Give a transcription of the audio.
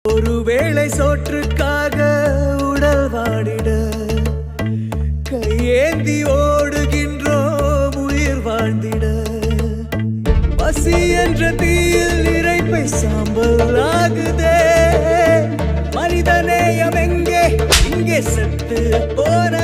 ஒருவேளை சோற்றுக்காக உடல் வாடிட கையேந்தி ஓடுகின்றோம் உயிர் வாழ்ந்திட பசி என்ற தீயில் இறைப்பை சாம்பல் ஆகுதே மனிதநேயம் எங்கே இங்கே செத்து போன